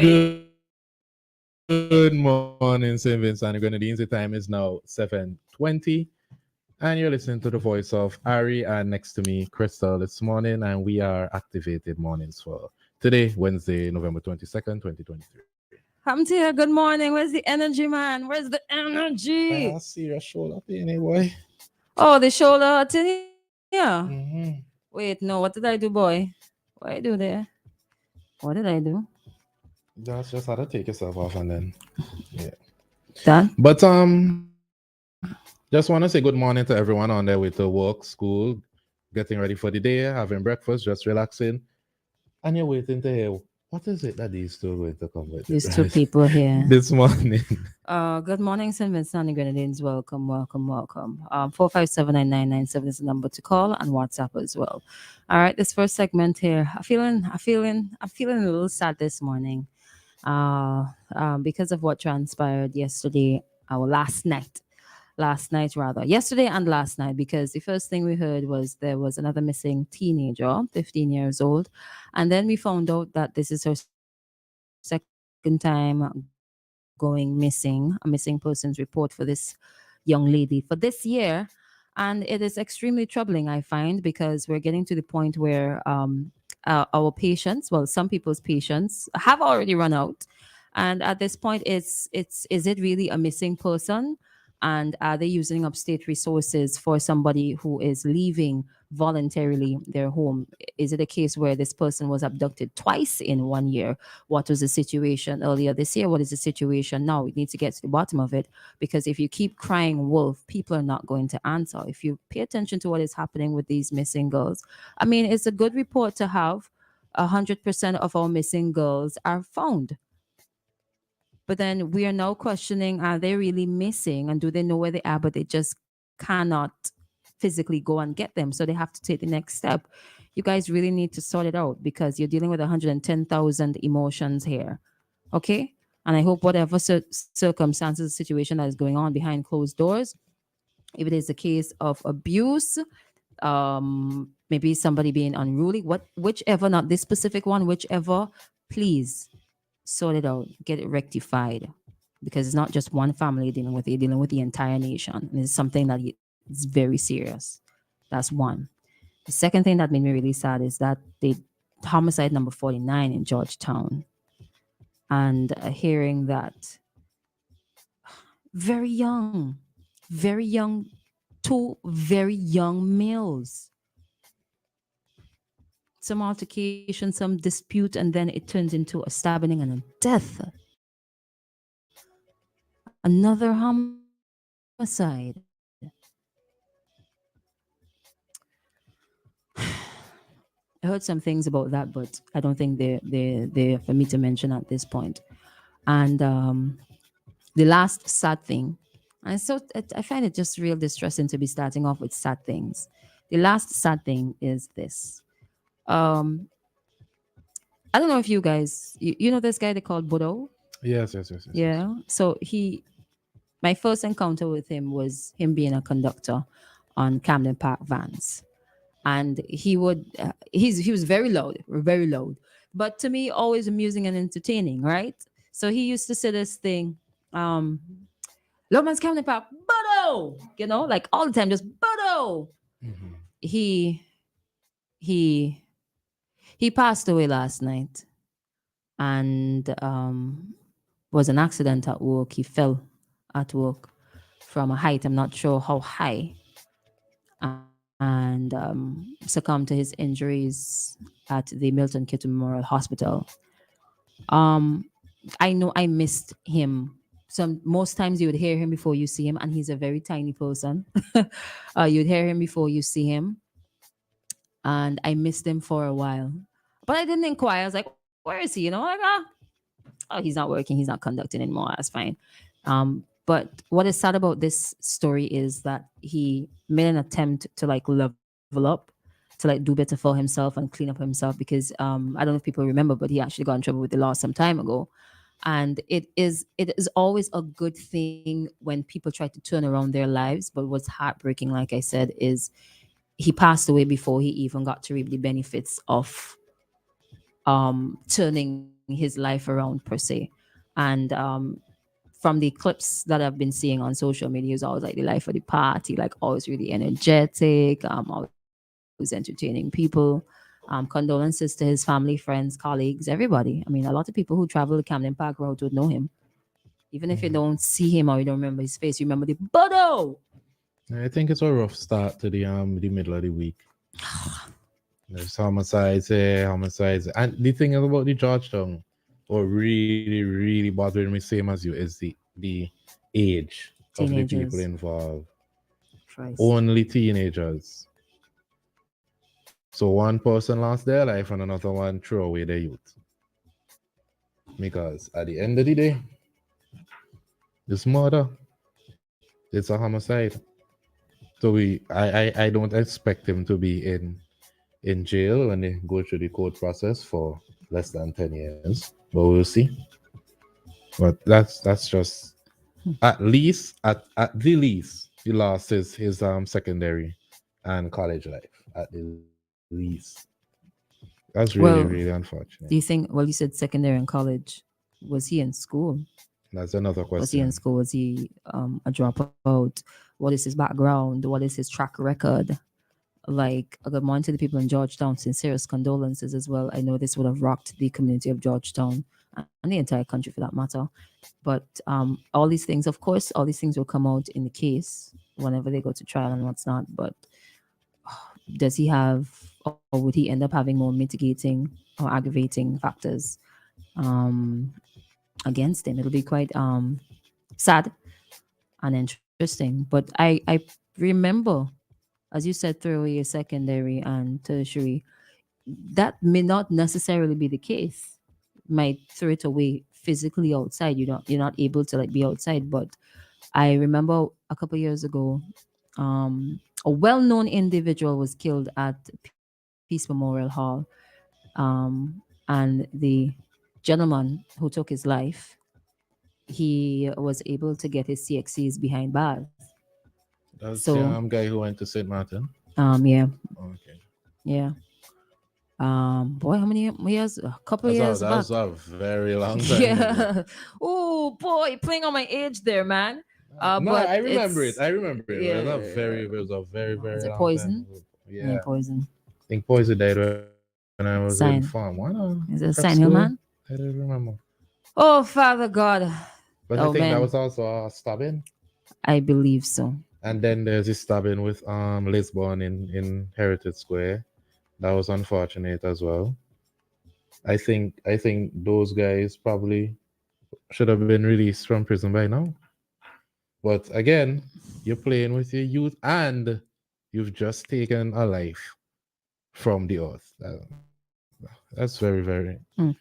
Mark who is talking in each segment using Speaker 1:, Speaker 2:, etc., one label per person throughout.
Speaker 1: Good morning, St. Vincent and Grenadines. The time is now 7:20, and you're listening to the voice of Ari, and next to me, Christal, this morning, and we are activated mornings for today, Wednesday, November 22nd, 2023.
Speaker 2: Come to here. Good morning. Where's the energy, man? Where's the energy?
Speaker 1: I see your shoulder pain, eh, boy.
Speaker 2: Oh, the shoulder hurting here.
Speaker 1: Mm-hmm.
Speaker 2: Wait, no. What did I do, boy? What I do there? What did I do?
Speaker 1: Just had to take yourself off and then, yeah.
Speaker 2: Done.
Speaker 1: But just want to say good morning to everyone on their way to work, school, getting ready for the day, having breakfast, just relaxing, and you're waiting to hear what is it that these two are going to come with,
Speaker 2: These two
Speaker 1: right?
Speaker 2: people here.
Speaker 1: This morning.
Speaker 2: Good morning, St. Vincent and Grenadines. Welcome, welcome, welcome. 4579997 is the number to call and WhatsApp as well. All right, this first segment here. I'm feeling a little sad this morning. Because of what transpired yesterday, our last night rather, yesterday and last night, because the first thing we heard was there was another missing teenager, 15 years old. And then we found out that this is her second time going missing, a missing persons report for this young lady for this year. And it is extremely troubling, I find, because we're getting to the point where our patience, well, some people's patience have already run out. And at this point, is it really a missing person? And are they using up state resources for somebody who is leaving voluntarily their home? Is it a case where this person was abducted twice in 1 year? What was the situation earlier this year? What is the situation now? We need to get to the bottom of it, because if you keep crying wolf, people are not going to answer. If you pay attention to what is happening with these missing girls, I mean, it's a good report to have. 100% of our missing girls are found. But then we are now questioning, are they really missing and do they know where they are, but they just cannot physically go and get them. So they have to take the next step. You guys really need to sort it out, because you're dealing with 110,000 emotions here. Okay? And I hope whatever circumstances, situation that is going on behind closed doors, if it is a case of abuse, maybe somebody being unruly, whichever, not this specific one, whichever, please sort it out, get it rectified, because it's not just one family you're dealing with, you're dealing with the entire nation. And it's something that is very serious. That's one. The second thing that made me really sad is that the homicide number 49 in Georgetown, and hearing that very young, very young, two very young males, some altercation, some dispute, and then it turns into a stabbing and a death. Another homicide. I heard some things about that, but I don't think they're for me to mention at this point. And the last sad thing, and so I find it just real distressing to be starting off with sad things. The last sad thing is this. Um, I don't know if you guys, you know this guy they called Bodo?
Speaker 1: Yes.
Speaker 2: Yeah. So my first encounter with him was him being a conductor on Camden Park vans, and he was very loud, but to me always amusing and entertaining, right? So he used to say this thing, um, Lowman's Camden Park, Bodo, like all the time, just Bodo.
Speaker 1: Mm-hmm.
Speaker 2: He he he passed away last night, and was an accident at work. He fell at work from a height. I'm not sure how high, and succumbed to his injuries at the Milton Kittu Memorial Hospital. Um, I know I missed him. Most times you would hear him before you see him, and he's a very tiny person. You'd hear him before you see him, and I missed him for a while. But I didn't inquire. I was like, "Where is he?" Like, oh, he's not working. He's not conducting anymore. That's fine. But what is sad about this story is that he made an attempt to like level up, to like do better for himself and clean up himself, because I don't know if people remember, but he actually got in trouble with the law some time ago. And it is always a good thing when people try to turn around their lives. But what's heartbreaking, like I said, is he passed away before he even got to reap the benefits of turning his life around per se. And from the clips that I've been seeing on social media, he was always like the life of the party, like always really energetic, always entertaining people. Condolences to his family, friends, colleagues, everybody. I mean, a lot of people who travel the Camden Park route would know him. Even if you don't see him or you don't remember his face, you remember the Bodo.
Speaker 1: I think it's a rough start to the middle of the week. There's homicides here, homicides. And the thing is about the Georgetown, what really, really bothering me, same as you, is the age of the people
Speaker 2: Teenagers.
Speaker 1: involved.
Speaker 2: Christ.
Speaker 1: Only teenagers. So one person lost their life and another one threw away their youth. Because at the end of the day, this murder, it's a homicide. So I don't expect him to be in jail when they go through the court process for less than 10 years. But we'll see. But that's just at the least he lost his secondary and college life. At the least. That's really,
Speaker 2: Well,
Speaker 1: really unfortunate.
Speaker 2: Do you think, well, you said secondary and college. Was he in school?
Speaker 1: That's another question.
Speaker 2: Was he in school? Was he a dropout? What is his background? What is his track record? Like, a good morning to the people in Georgetown. Sincerest condolences as well. I know this would have rocked the community of Georgetown and the entire country for that matter. But all these things, of course, all these things will come out in the case whenever they go to trial and what's not. But does he have, or would he end up having more mitigating or aggravating factors against him? It'll be quite sad and interesting. But I remember, as you said, throw away your secondary and tertiary. That may not necessarily be the case. Might throw it away physically outside. You're not able to like be outside. But I remember a couple years ago, a well-known individual was killed at Peace Memorial Hall, and the gentleman who took his life, he was able to get his CXCs behind bars.
Speaker 1: That's
Speaker 2: So,
Speaker 1: the guy who went to St. Martin.
Speaker 2: yeah,
Speaker 1: Okay.
Speaker 2: yeah. Boy, how many years? A couple of years back.
Speaker 1: That's a very long time. ago.
Speaker 2: Yeah. Oh boy, playing on my age there, man.
Speaker 1: No,
Speaker 2: But
Speaker 1: I remember
Speaker 2: it's-
Speaker 1: it. I remember it.
Speaker 2: Yeah.
Speaker 1: It was a very, very
Speaker 2: Is it
Speaker 1: long
Speaker 2: poison?
Speaker 1: time ago.
Speaker 2: Yeah,
Speaker 1: Yeah.
Speaker 2: poison.
Speaker 1: I think Poison died when I was in
Speaker 2: Sign.
Speaker 1: farm. Why not?
Speaker 2: Is it
Speaker 1: Prep
Speaker 2: Sign Hill,
Speaker 1: school?
Speaker 2: man?
Speaker 1: I don't remember.
Speaker 2: Oh, Father God.
Speaker 1: But I
Speaker 2: Oh,
Speaker 1: think that
Speaker 2: man.
Speaker 1: was also a stabbing.
Speaker 2: I believe so.
Speaker 1: And then there's this stabbing with Lisbon in Heritage Square. That was unfortunate as well. I think those guys probably should have been released from prison by now. But again, you're playing with your youth and you've just taken a life from the earth. That's very, very.
Speaker 2: Mm.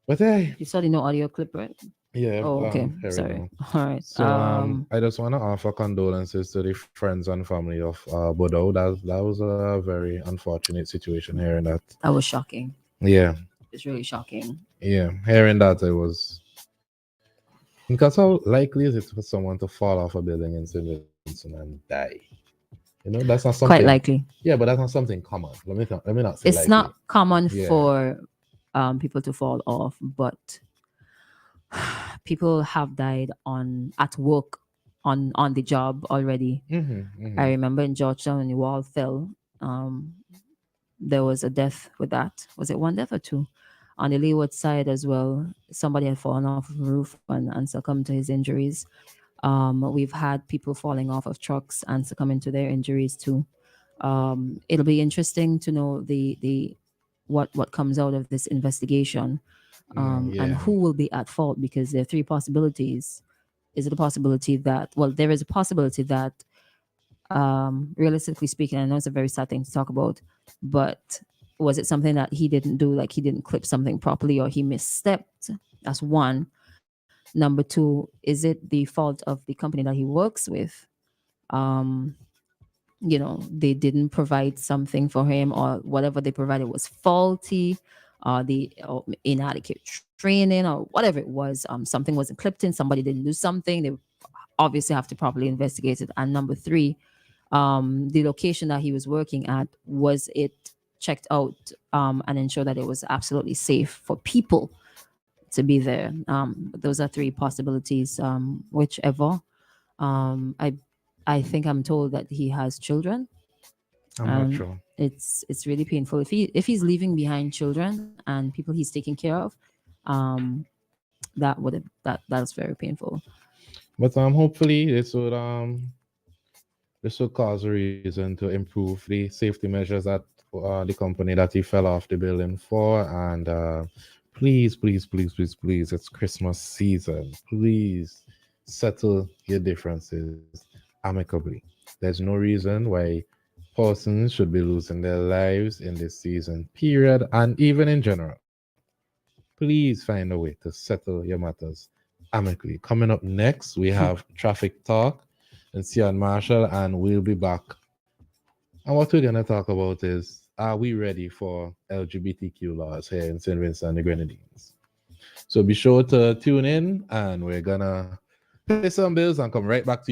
Speaker 1: But hey,
Speaker 2: You saw the no audio clip, right?
Speaker 1: yeah.
Speaker 2: Oh, okay.
Speaker 1: Here we
Speaker 2: Sorry.
Speaker 1: go.
Speaker 2: All right.
Speaker 1: So I just want to offer condolences to the friends and family of Bodo. That was a very unfortunate situation hearing that.
Speaker 2: That was shocking.
Speaker 1: Yeah.
Speaker 2: It's really shocking.
Speaker 1: Yeah. Hearing that, it was because how likely is it for someone to fall off a building in St. Vincent and die? You know, that's not something
Speaker 2: Quite likely.
Speaker 1: Yeah, but that's not something common. Let me not say
Speaker 2: It's
Speaker 1: likely.
Speaker 2: not common
Speaker 1: Yeah.
Speaker 2: for people to fall off, but people have died at work on the job already. I remember in Georgetown when the wall fell, there was a death with that. Was it one death or two? On the leeward side as well, somebody had fallen off of a roof and succumbed to his injuries. We've had people falling off of trucks and succumbing to their injuries too. It'll be interesting to know the what comes out of this investigation, and who will be at fault, because there are three possibilities. Is it a possibility that, well, there is a possibility that, realistically speaking, I know it's a very sad thing to talk about, but was it something that he didn't do, like he didn't clip something properly or he misstepped? That's one. Number two, is it the fault of the company that he works with? They didn't provide something for him, or whatever they provided was faulty, or inadequate training, or whatever it was. Something wasn't clipped in, somebody didn't do something. They obviously have to properly investigate it. And number three, the location that he was working at, was it checked out and ensure that it was absolutely safe for people to be there. Those are three possibilities. Whichever. I think I'm told that he has children.
Speaker 1: I'm not sure.
Speaker 2: It's really painful if he's leaving behind children and people he's taking care of. That's very painful.
Speaker 1: But hopefully this will cause a reason to improve the safety measures at the company that he fell off the building for. And please, it's Christmas season. Please settle your differences amicably. There's no reason why persons should be losing their lives in this season, period, and even in general. Please find a way to settle your matters amicably. Coming up next, we have Traffic Talk and Sion Marshall, and we'll be back. And what we're going to talk about is, are we ready for LGBTQ laws here in St. Vincent and the Grenadines? So be sure to tune in, and we're going to pay some bills and come right back to you.